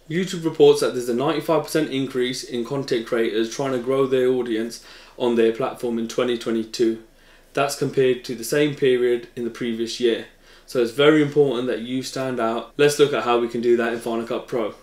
YouTube reports that there's a 95% increase in content creators trying to grow their audience on their platform in 2022. That's compared to the same period in the previous year. So it's very important that you stand out. Let's look at how we can do that in Final Cut Pro.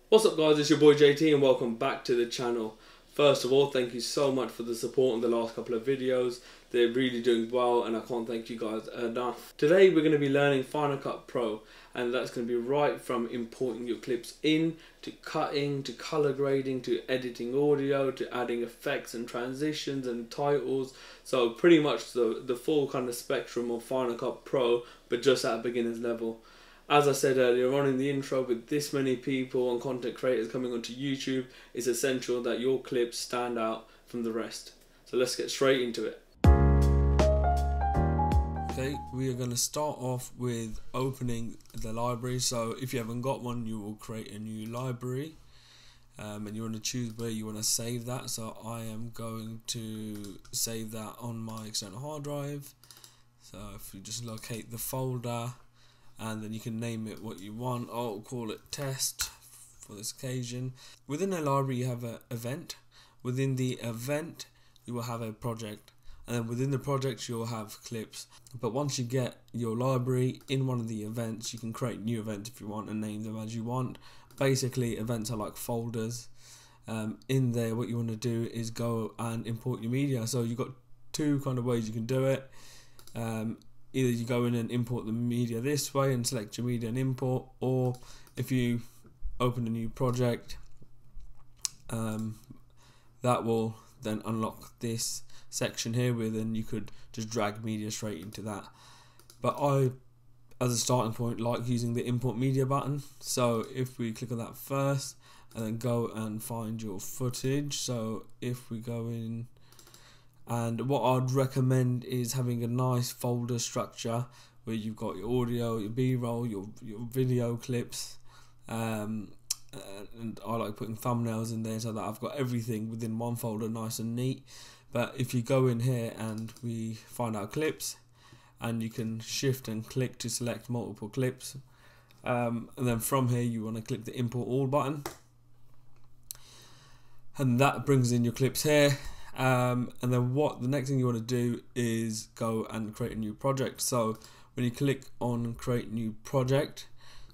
What's up guys, it's your boy JT and welcome back to the channel. First of all, thank you so much for the support in the last couple of videos. They're really doing well and I can't thank you guys enough. Today we're going to be learning Final Cut Pro, and that's going to be right from importing your clips in, to cutting, to color grading, to editing audio, to adding effects and transitions and titles. So pretty much the full kind of spectrum of Final Cut Pro, but just at a beginner's level. As I said earlier on in the intro, with this many people and content creators coming onto YouTube, it's essential that your clips stand out from the rest. So let's get straight into it. Okay, we are going to start off with opening the library. So if you haven't got one, you will create a new library. And you want to choose where you want to save that. So I am going to save that on my external hard drive. So if you just locate the folder, and then you can name it what you want. I'll call it test for this occasion. Within a library you have an event. Within the event you will have a project, and then within the project you'll have clips. But once you get your library in one of the events, you can create new events if you want and name them as you want. Basically events are like folders. In there what you want to do is go and import your media. So you've got two kind of ways you can do it. Either you go in and import the media this way and select your media and import, or if you open a new project, that will then unlock this section here where then you could just drag media straight into that. But I, as a starting point, like using the import media button. So if we click on that first and then go and find your footage, so if we go in, and what I'd recommend is having a nice folder structure where you've got your audio, your B-roll, your video clips, and I like putting thumbnails in there so that I've got everything within one folder, nice and neat. But if you go in here and we find our clips, and you can shift and click to select multiple clips, and then from here you want to click the import all button, and that brings in your clips here. And then the next thing you want to do is go and create a new project. So when you click on create new project,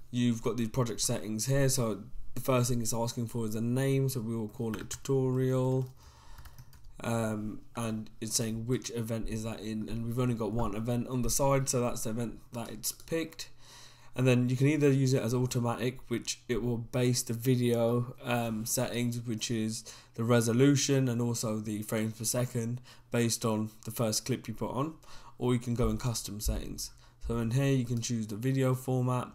you've got these project settings here. So the first thing it's asking for is a name, so we will call it tutorial, and it's saying which event is that in, and we've only got one event on the side, so that's the event that it's picked. And then you can either use it as automatic, which it will base the video settings, which is the resolution and also the frames per second based on the first clip you put on, or you can go in custom settings. So in here you can choose the video format,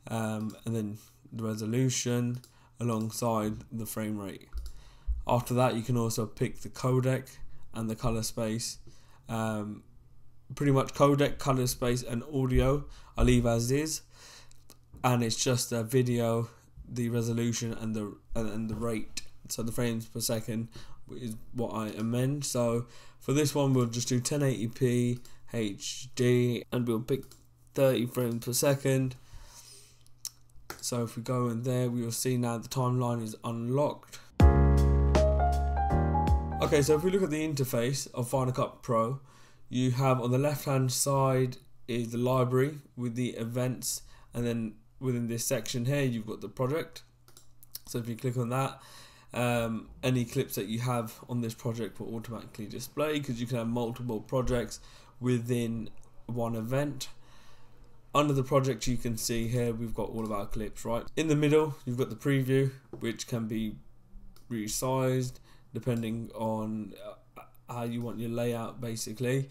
and then the resolution alongside the frame rate. After that you can also pick the codec and the color space. Pretty much codec, color space and audio I leave as is, and it's just the video, the resolution and the rate. So the frames per second is what I amend. So for this one we'll just do 1080p HD and we'll pick 30 frames per second. So if we go in there, we will see now the timeline is unlocked. Okay, so if we look at the interface of Final Cut Pro, you have on the left hand side is the library with the events, and then within this section here you've got the project. So if you click on that, any clips that you have on this project will automatically display, because you can have multiple projects within one event. Under the project you can see here we've got all of our clips, right? In the middle you've got the preview, which can be resized depending on how you want your layout basically.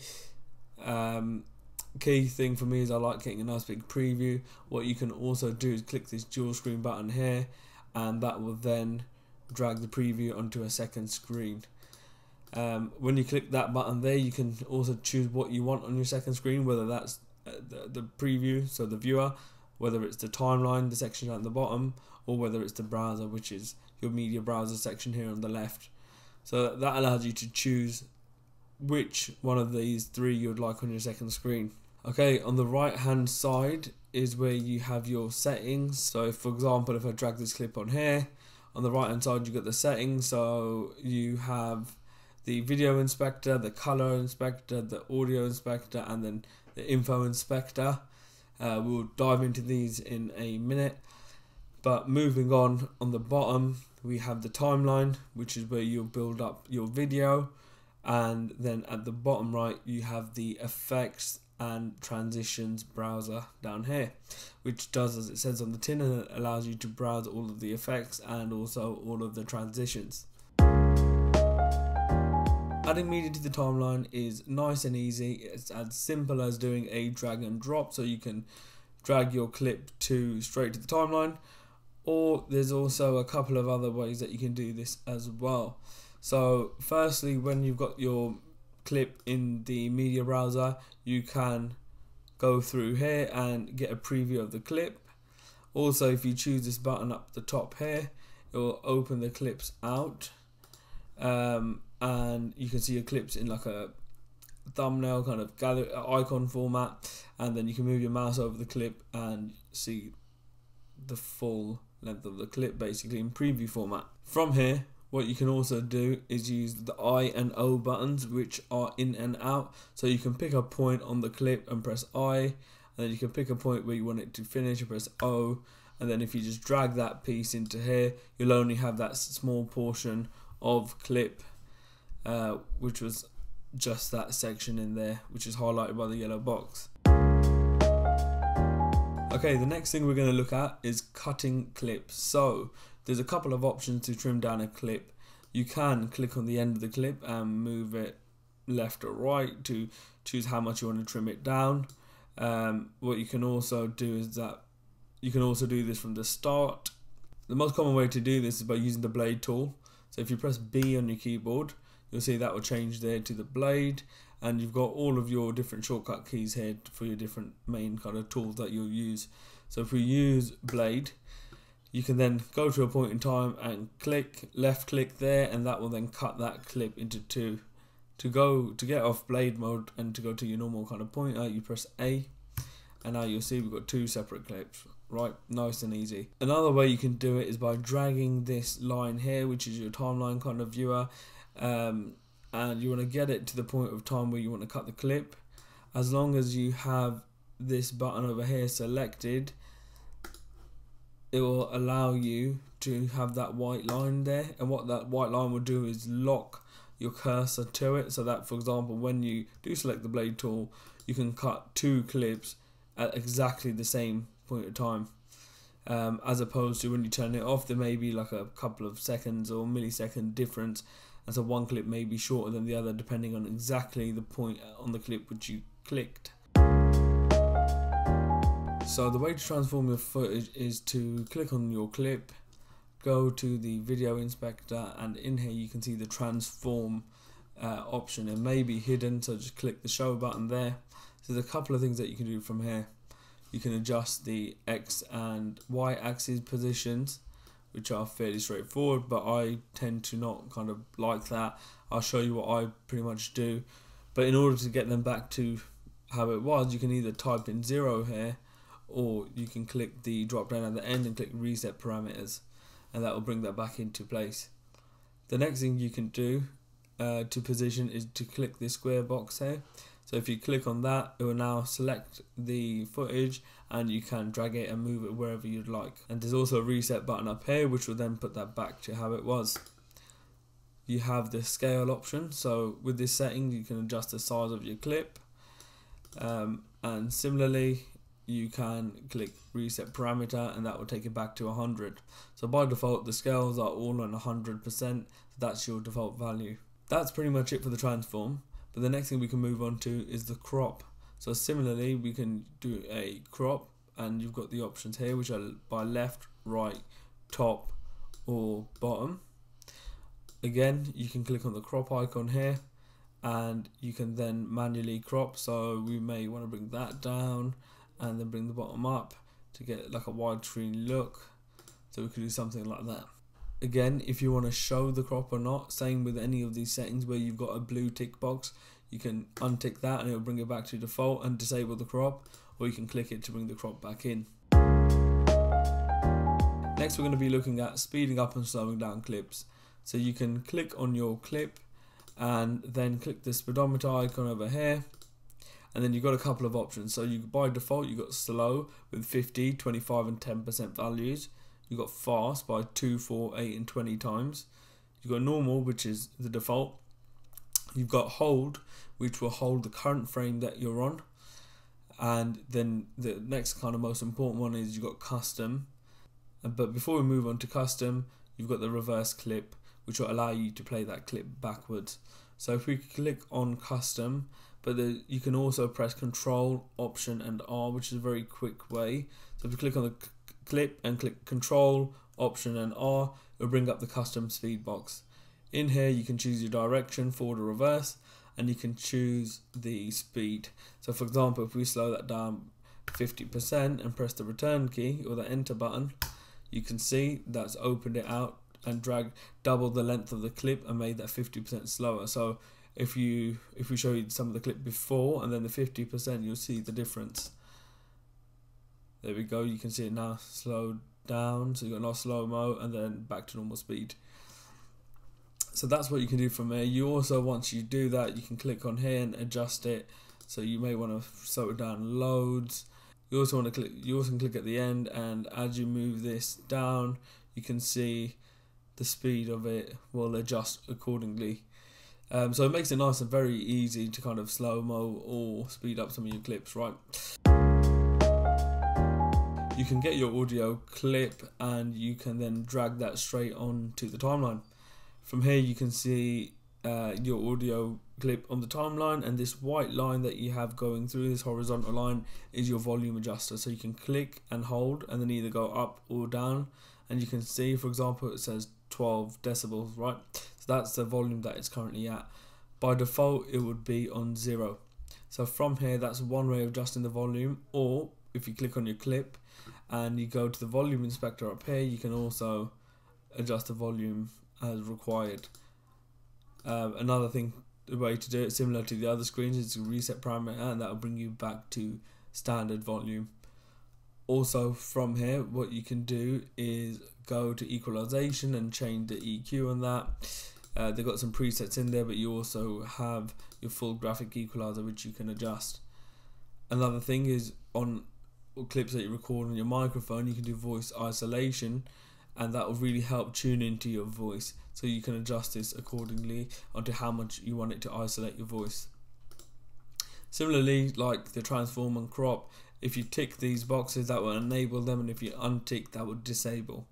Key thing for me is I like getting a nice big preview. What you can also do is click this dual screen button here, and that will then drag the preview onto a second screen. When you click that button there, you can also choose what you want on your second screen, whether that's the preview, so the viewer, whether it's the timeline, the section at the bottom, or whether it's the browser, which is your media browser section here on the left. So that allows you to choose which one of these three you would like on your second screen. Okay, on the right hand side is where you have your settings. So for example, if I drag this clip on here, on the right hand side you got the settings. So you have the video inspector, the color inspector, the audio inspector, and then the info inspector. We'll dive into these in a minute. But moving on the bottom we have the timeline, which is where you'll build up your video, and then at the bottom right you have the effects and transitions browser down here, which does as it says on the tin, and it allows you to browse all of the effects and also all of the transitions. Adding media to the timeline is nice and easy. It's as simple as doing a drag and drop, so you can drag your clip straight to the timeline, or there's also a couple of other ways that you can do this as well. So firstly, when you've got your clip in the media browser, you can go through here and get a preview of the clip. Also, if you choose this button up the top here, it will open the clips out, and you can see your clips in like a thumbnail kind of gallery icon format, and then you can move your mouse over the clip and see the full length of the clip basically in preview format. From here, what you can also do is use the I and O buttons, which are in and out. So you can pick a point on the clip and press I, and then you can pick a point where you want it to finish and press O, and then if you just drag that piece into here, you'll only have that small portion of clip, which was just that section in there, which is highlighted by the yellow box. Okay, the next thing we're going to look at is cutting clips. So there's a couple of options to trim down a clip. You can click on the end of the clip and move it left or right to choose how much you want to trim it down. What you can also do is that you can also do this from the start. The most common way to do this is by using the blade tool. So if you press B on your keyboard, you'll see that will change there to the blade, and you've got all of your different shortcut keys here for your different main kind of tools that you'll use. So if we use blade, you can then go to a point in time and left click there, and that will then cut that clip into two. To get off blade mode and to go to your normal kind of pointer, you press A, and now you'll see we've got two separate clips. Right, nice and easy. Another way you can do it is by dragging this line here, which is your timeline kind of viewer, and you want to get it to the point of time where you want to cut the clip. As long as you have this button over here selected, it will allow you to have that white line there, and what that white line will do is lock your cursor to it, so that for example when you do select the blade tool, you can cut two clips at exactly the same point of time, as opposed to when you turn it off there may be like a couple of seconds or millisecond difference, and so one clip may be shorter than the other depending on exactly the point on the clip which you clicked. So the way to transform your footage is to click on your clip, go to the video inspector, and in here you can see the transform option. It may be hidden, so just click the show button there. So there's a couple of things that you can do from here. You can adjust the X and Y axis positions, which are fairly straightforward, but I tend to not kind of like that. I'll show you what I pretty much do, but in order to get them back to how it was, you can either type in 0 here, or you can click the drop down at the end and click reset parameters, and that will bring that back into place. The next thing you can do to position is to click this square box here. So if you click on that, it will now select the footage and you can drag it and move it wherever you'd like. And there's also a reset button up here which will then put that back to how it was. You have the scale option, so with this setting you can adjust the size of your clip, and similarly you can click reset parameter and that will take it back to 100. So by default the scales are all on 100%, so that's your default value. That's pretty much it for the transform. But the next thing we can move on to is the crop. So similarly we can do a crop, and you've got the options here which are by left, right, top or bottom. Again, you can click on the crop icon here and you can then manually crop. So we may want to bring that down and then bring the bottom up to get like a widescreen look. So we could do something like that. again, if you want to show the crop or not, same with any of these settings where you've got a blue tick box, you can untick that and it'll bring it back to default and disable the crop, or you can click it to bring the crop back in. Next we're going to be looking at speeding up and slowing down clips. So you can click on your clip and then click the speedometer icon over here, and then you've got a couple of options. So you by default you've got slow with 50, 25 and 10% values. You've got fast by 2, 4, 8 and 20 times. You've got normal, which is the default. You've got hold, which will hold the current frame that you're on. And then the next kind of most important one is you've got custom. But before we move on to custom, you've got the reverse clip, which will allow you to play that clip backwards. So if we click on custom, but you can also press Control, Option and R, which is a very quick way. So if you click on the clip and click Control, Option and R, it will bring up the custom speed box. In here you can choose your direction, forward or reverse, and you can choose the speed. So for example, if we slow that down 50% and press the return key or the enter button, you can see that's opened it out and dragged double the length of the clip and made that 50% slower. So if we show you some of the clip before and then the 50%, you'll see the difference. There we go, you can see it now slowed down, so you've got no slow-mo and then back to normal speed. So that's what you can do from here. You also, once you do that, you can click on here and adjust it. So you may want to slow it down loads. You also want to click. You also can click at the end, and as you move this down, you can see the speed of it will adjust accordingly. So it makes it nice and very easy to kind of slow-mo or speed up some of your clips, right? You can get your audio clip and you can then drag that straight on to the timeline. From here you can see your audio clip on the timeline, and this white line that you have going through, this horizontal line, is your volume adjuster. So you can click and hold and then either go up or down, and you can see, for example, it says 12 decibels, right? So that's the volume that it's currently at. By default it would be on 0. So from here, that's one way of adjusting the volume. Or if you click on your clip and you go to the volume inspector up here, you can also adjust the volume as required. Another thing, the way to do it, similar to the other screens, is to reset parameter, and that will bring you back to standard volume. Also from here, what you can do is go to equalization and change the EQ on that. They've got some presets in there, but you also have your full graphic equalizer, which you can adjust. Another thing is, on clips that you record on your microphone, you can do voice isolation, and that will really help tune into your voice. So you can adjust this accordingly onto how much you want it to isolate your voice. Similarly, like the transform and crop, if you tick these boxes, that will enable them, and if you untick, that will disable.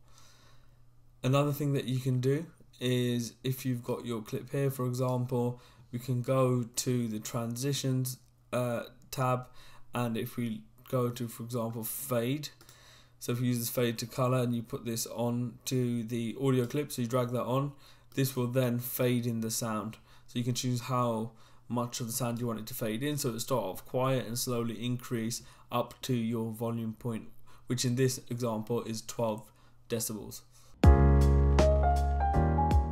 Another thing that you can do is, if you've got your clip here, for example, we can go to the transitions tab, and if we go to, for example, fade, so if you use this fade to color and you put this on to the audio clip, so you drag that on, this will then fade in the sound. So you can choose how much of the sound you want it to fade in, so it'll start off quiet and slowly increase up to your volume point, which in this example is 12 decibels.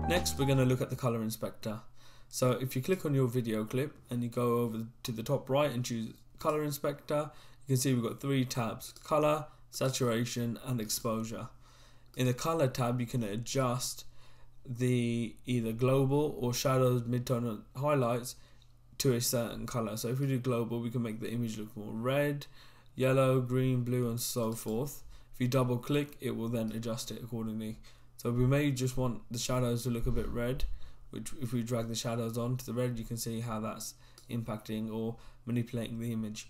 Next, we're going to look at the color inspector. So if you click on your video clip and you go over to the top right and choose color inspector, you can see we've got 3 tabs: color, saturation and exposure. In the color tab, you can adjust the either global or shadows, midtone and highlights to a certain color. So if we do global, we can make the image look more red, yellow, green, blue and so forth. If you double click, it will then adjust it accordingly. So we may just want the shadows to look a bit red, which if we drag the shadows onto the red, you can see how that's impacting or manipulating the image.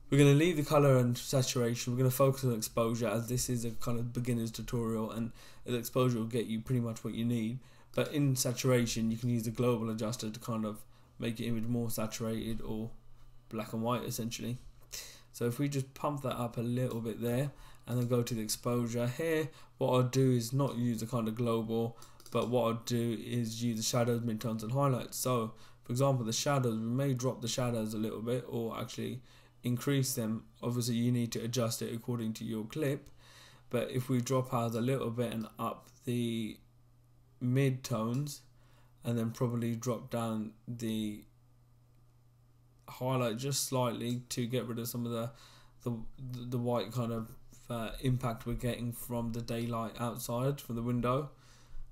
We're going to leave the color and saturation. We're going to focus on exposure, as this is a kind of beginner's tutorial, and the exposure will get you pretty much what you need. But in saturation, you can use the global adjuster to kind of make your image more saturated or black and white essentially. So if we just pump that up a little bit there and then go to the exposure here, what I'll do is not use the kind of global, but what I'll do is use the shadows, midtones and highlights. So for example, the shadows, we may drop the shadows a little bit or actually increase them. Obviously you need to adjust it according to your clip, but if we drop ours a little bit and up the mid tones, and then probably drop down the highlight just slightly to get rid of some of the white kind of impact we're getting from the daylight outside from the window.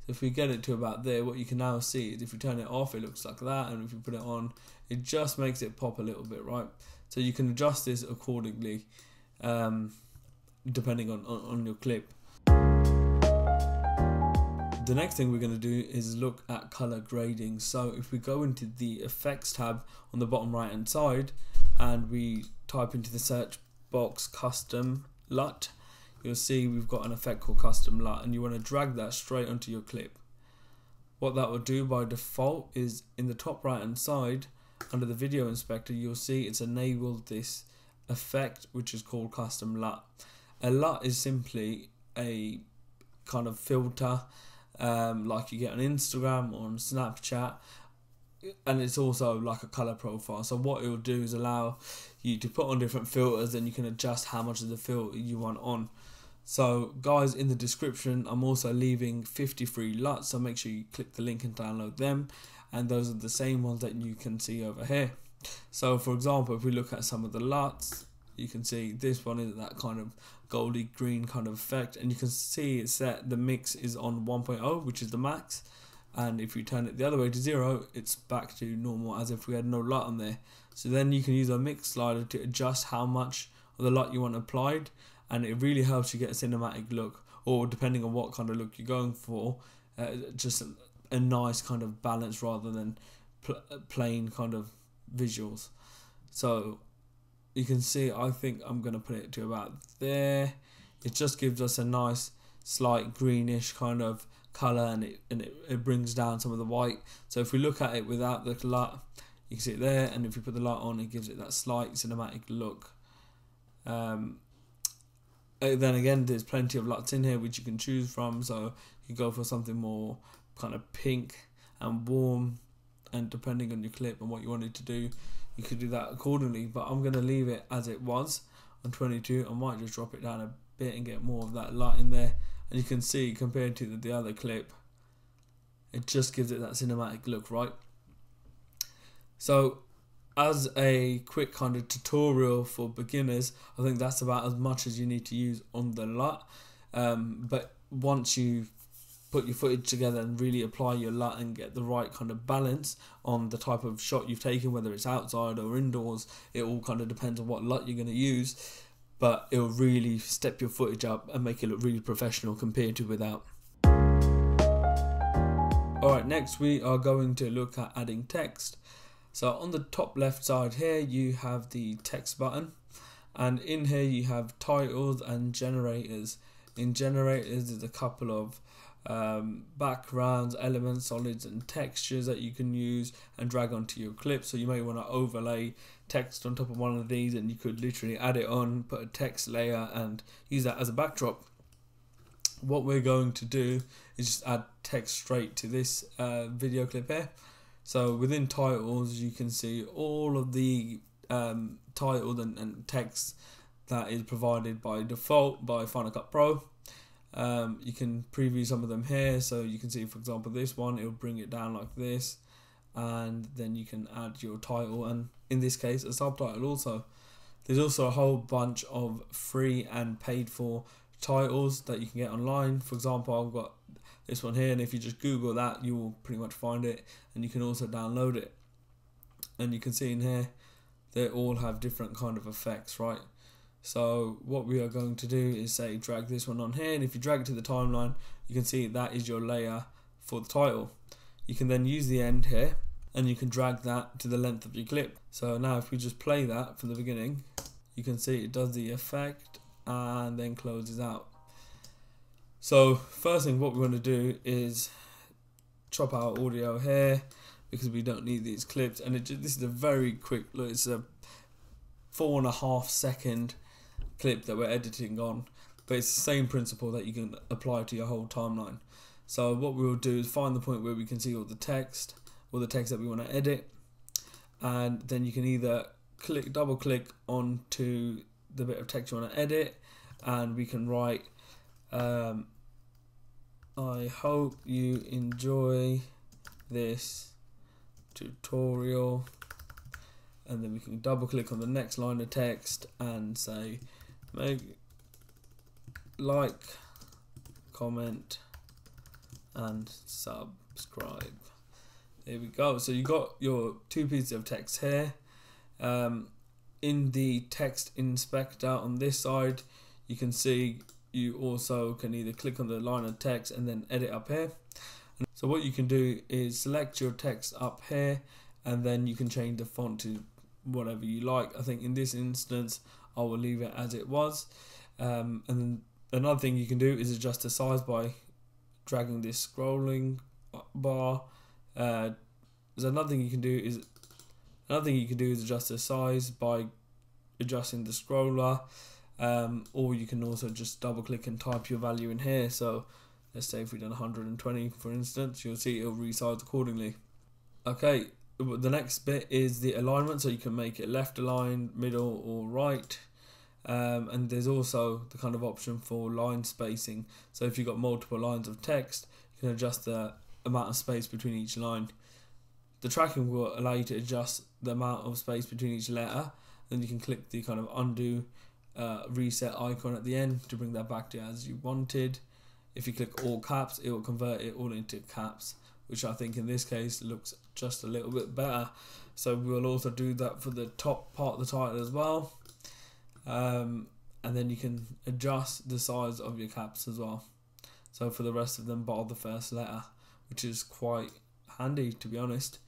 So if we get it to about there, what you can now see is if you turn it off, it looks like that, and if you put it on, it just makes it pop a little bit, right? So you can adjust this accordingly, depending on your clip. The next thing we're going to do is look at color grading. So if we go into the effects tab on the bottom right hand side and we type into the search box custom LUT, you'll see we've got an effect called custom LUT, and you want to drag that straight onto your clip. What that will do by default is in the top right hand side under the video inspector, you'll see it's enabled this effect which is called custom LUT. A LUT is simply a kind of filter like you get on Instagram or on Snapchat, and it's also like a color profile. So what it will do is allow you to put on different filters, and you can adjust how much of the filter you want on. So guys, in the description I'm also leaving 50 free LUTs, so make sure you click the link and download them, and those are the same ones that you can see over here. So for example, if we look at some of the LUTs, you can see this one is that kind of goldy green kind of effect, and you can see it's set, the mix is on 1.0, which is the max, and if you turn it the other way to 0, it's back to normal as if we had no LUT on there. So then you can use a mix slider to adjust how much of the LUT you want applied, and it really helps you get a cinematic look, or depending on what kind of look you're going for, just a nice kind of balance rather than plain kind of visuals. So you can see, I think I'm going to put it to about there. It just gives us a nice slight greenish kind of colour, and it brings down some of the white. So if we look at it without the LUT, you can see it there, and if you put the LUT on, it gives it that slight cinematic look. Then again, there's plenty of LUTs in here which you can choose from, so you go for something more kind of pink and warm, and depending on your clip and what you wanted to do, you could do that accordingly. But I'm going to leave it as it was on 22. I might just drop it down a bit and get more of that LUT in there, and you can see compared to the other clip, it just gives it that cinematic look, right? So as a quick kind of tutorial for beginners, I think that's about as much as you need to use on the LUT. But once you put your footage together and really apply your LUT and get the right kind of balance on the type of shot you've taken, whether it's outside or indoors, it all kind of depends on what LUT you're going to use, but it will really step your footage up and make it look really professional compared to without. Alright, next we are going to look at adding text. So on the top left side here you have the text button, and in here you have titles and generators. In generators there's a couple of backgrounds, elements, solids and textures that you can use and drag onto your clip. So you may want to overlay text on top of one of these, and you could literally add it on, put a text layer and use that as a backdrop. What we're going to do is just add text straight to this video clip here. So within titles you can see all of the title and text that is provided by default by Final Cut Pro. You can preview some of them here, so you can see, for example, this one, it will bring it down like this, and then you can add your title, and in this case a subtitle also. There's also a whole bunch of free and paid for titles that you can get online. For example, I've got this one here, and if you just Google that you will pretty much find it, and you can also download it. And you can see in here they all have different kind of effects, right? So what we are going to do is say drag this one on here, and if you drag it to the timeline you can see that is your layer for the title. You can then use the end here and you can drag that to the length of your clip. So now if we just play that from the beginning, you can see it does the effect and then closes out. So first thing what we want to do is chop our audio here because we don't need these clips, and this is a very quick look. It's a 4.5 second clip that we're editing on, but it's the same principle that you can apply to your whole timeline. So what we will do is find the point where we can see all the text that we want to edit, and then you can either double click onto the bit of text you want to edit, and we can write I hope you enjoy this tutorial, and then we can double click on the next line of text and say like, comment and subscribe. There we go. So you got your two pieces of text here. In the text inspector on this side, you can see you also can either click on the line of text and then edit up here. So what you can do is select your text up here, and then you can change the font to whatever you like. I think in this instance I will leave it as it was. And then another thing you can do is adjust the size by dragging this scrolling bar. There's another thing you can do is adjust the size by adjusting the scroller, or you can also just double click and type your value in here. So let's say if we've done 120 for instance, you'll see it'll resize accordingly. Okay, the next bit is the alignment, so you can make it left aligned, middle or right. And there's also the kind of option for line spacing. So if you've got multiple lines of text, you can adjust the amount of space between each line. The tracking will allow you to adjust the amount of space between each letter. Then you can click the kind of undo reset icon at the end to bring that back to as you wanted. If you click all caps, it will convert it all into caps, which I think in this case looks just a little bit better. So we'll also do that for the top part of the title as well. And then you can adjust the size of your caps as well. So for the rest of them, bar the first letter, which is quite handy, to be honest.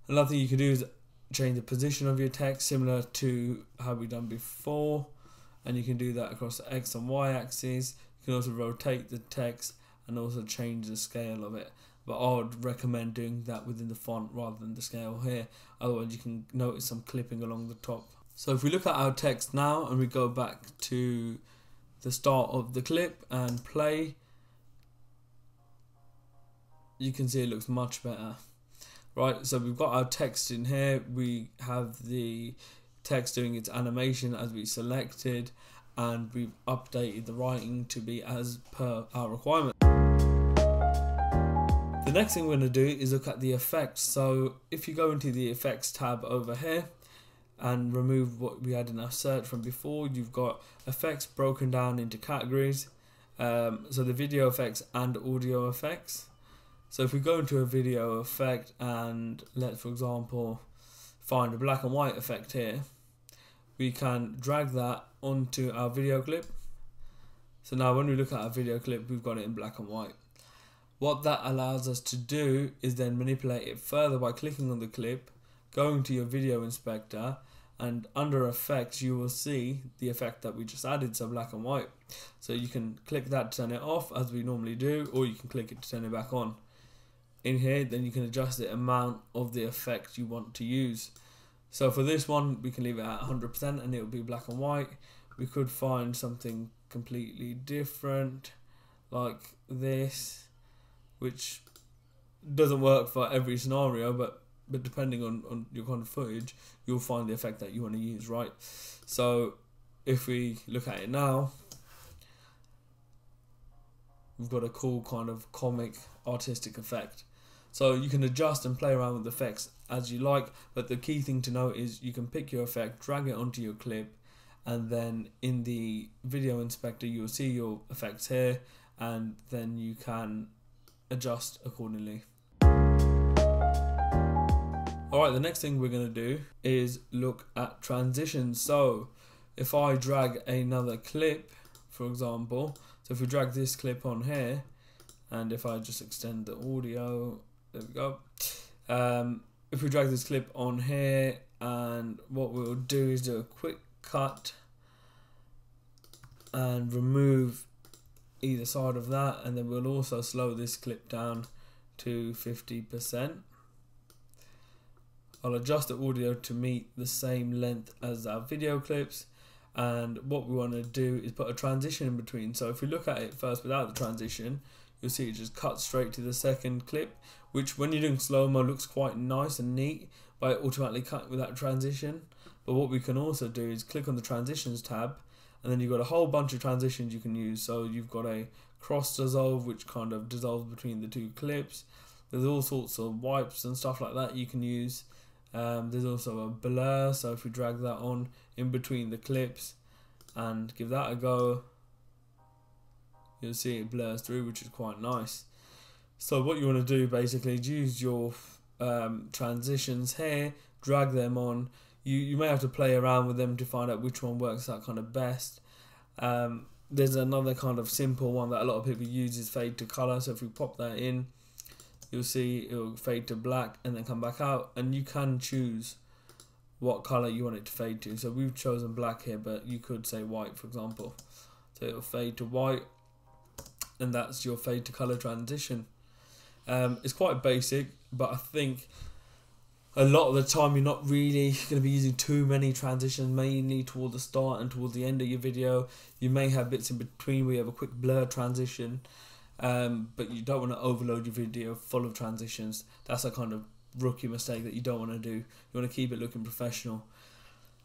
Another thing you can do is change the position of your text, similar to how we've done before, and you can do that across the X and Y axes. You can also rotate the text and also change the scale of it, but I would recommend doing that within the font rather than the scale here, otherwise you can notice some clipping along the top. So if we look at our text now and we go back to the start of the clip and play, you can see it looks much better. Right, so we've got our text in here, we have the text doing its animation as we selected, and we've updated the writing to be as per our requirement. The next thing we're going to do is look at the effects. So if you go into the effects tab over here and remove what we had in our search from before, you've got effects broken down into categories. So the video effects and audio effects. So if we go into a video effect and let's, for example, find a black and white effect here, we can drag that onto our video clip. So now when we look at our video clip, we've got it in black and white. What that allows us to do is then manipulate it further by clicking on the clip, going to your video inspector, and under effects you will see the effect that we just added, so black and white. So you can click that to turn it off as we normally do, or you can click it to turn it back on. In here then you can adjust the amount of the effect you want to use. So for this one we can leave it at 100% and it will be black and white. We could find something completely different like this, which doesn't work for every scenario, but depending on your kind of footage, you'll find the effect that you want to use, right? So if we look at it now, we've got a cool kind of comic artistic effect. So you can adjust and play around with effects as you like, but the key thing to note is you can pick your effect, drag it onto your clip, and then in the video inspector you'll see your effects here, and then you can adjust accordingly. Alright, the next thing we're going to do is look at transitions. So if I drag another clip, for example, so if we drag this clip on here, and if I just extend the audio, there we go. If we drag this clip on here, and what we'll do is do a quick cut and remove either side of that, and then we'll also slow this clip down to 50%. I'll adjust the audio to meet the same length as our video clips, and what we want to do is put a transition in between. So if we look at it first without the transition, you'll see it just cuts straight to the second clip, which when you're doing slow-mo looks quite nice and neat by automatically cutting with that transition. But what we can also do is click on the transitions tab And then you've got a whole bunch of transitions you can use. So you've got a cross dissolve, which kind of dissolves between the two clips. There's all sorts of wipes and stuff like that you can use. There's also a blur, so if we drag that on in between the clips and give that a go, you'll see it blurs through, which is quite nice. So what you want to do basically is use your transitions here, drag them on. You may have to play around with them to find out which one works out kind of best. There's another kind of simple one that a lot of people use is fade to color. So if we pop that in, you'll see it will fade to black and then come back out, and you can choose what color you want it to fade to. So we've chosen black here, but you could say white, for example. So it'll fade to white, and that's your fade to color transition. It's quite basic, but I think a lot of the time you're not really going to be using too many transitions, mainly toward the start and toward the end of your video. You may have bits in between where you have a quick blur transition, but you don't want to overload your video full of transitions. That's a kind of rookie mistake that you don't want to do. You want to keep it looking professional.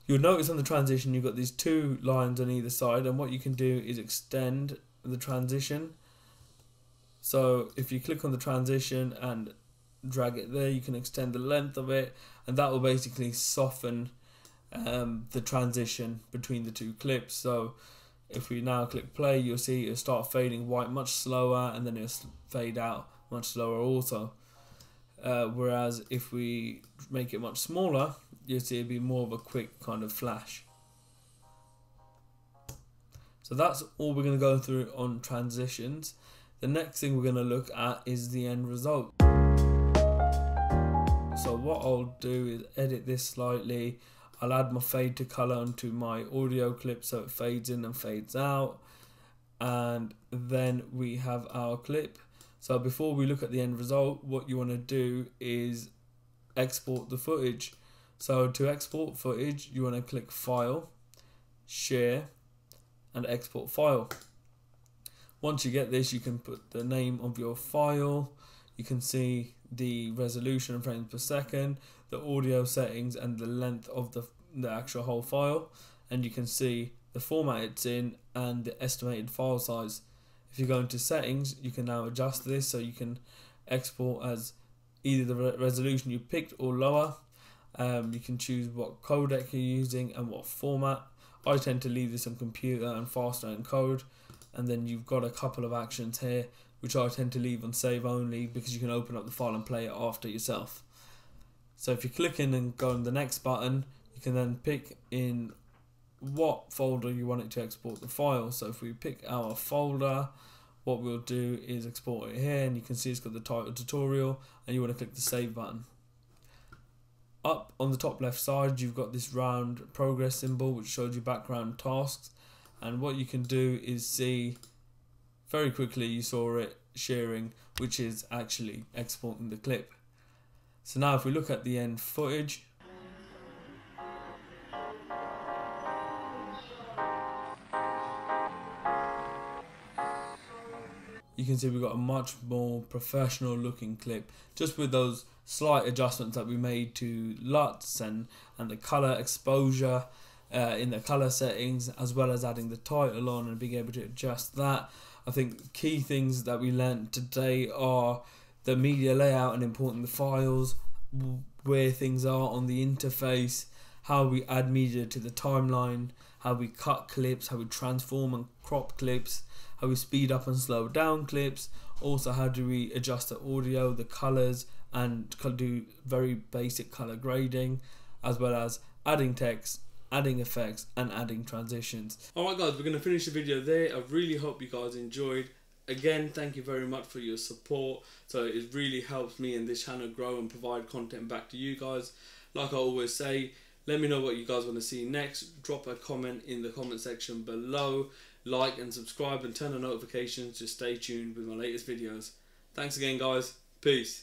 You'll notice on the transition you've got these two lines on either side, and what you can do is extend the transition. So if you click on the transition and drag it there, you can extend the length of it, and that will basically soften the transition between the two clips. So if we now click play, you'll see it'll start fading white much slower, and then it'll fade out much slower also. Whereas if we make it much smaller, you'll see it'll be more of a quick kind of flash. So that's all we're going to go through on transitions. The next thing we're going to look at is the end result. So what I'll do is edit this slightly. I'll add my fade to color onto my audio clip so it fades in and fades out. And then we have our clip. So before we look at the end result, what you want to do is export the footage. So to export footage, you want to click File, Share, and Export File. Once you get this, you can put the name of your file. You can see the resolution in frames per second, the audio settings, and the length of the actual whole file. And you can see the format it's in and the estimated file size. If you go into settings, you can now adjust this so you can export as either the resolution you picked or lower. You can choose what codec you're using and what format. I tend to leave this on computer and faster encode. And then you've got a couple of actions here which I tend to leave on save only, because you can open up the file and play it after yourself. So if you click in and go on the next button, you can then pick in what folder you want it to export the file. So if we pick our folder, what we'll do is export it here, and you can see it's got the title tutorial, and you want to click the save button. Up on the top left side, you've got this round progress symbol which shows you background tasks, and what you can do is see very quickly, you saw it sharing, which is actually exporting the clip. So now if we look at the end footage, you can see we've got a much more professional looking clip, just with those slight adjustments that we made to LUTs and the color exposure in the color settings, as well as adding the title on and being able to adjust that. I think key things that we learned today are the media layout and importing the files, where things are on the interface, how we add media to the timeline, how we cut clips, how we transform and crop clips, how we speed up and slow down clips, also how do we adjust the audio, the colors, and do very basic color grading, as well as adding text, adding effects, and adding transitions. Alright guys, we're going to finish the video there. I really hope you guys enjoyed. Again, thank you very much for your support. So it really helps me and this channel grow and provide content back to you guys. Like I always say, let me know what you guys want to see next. Drop a comment in the comment section below. Like and subscribe and turn on notifications to stay tuned with my latest videos. Thanks again guys. Peace.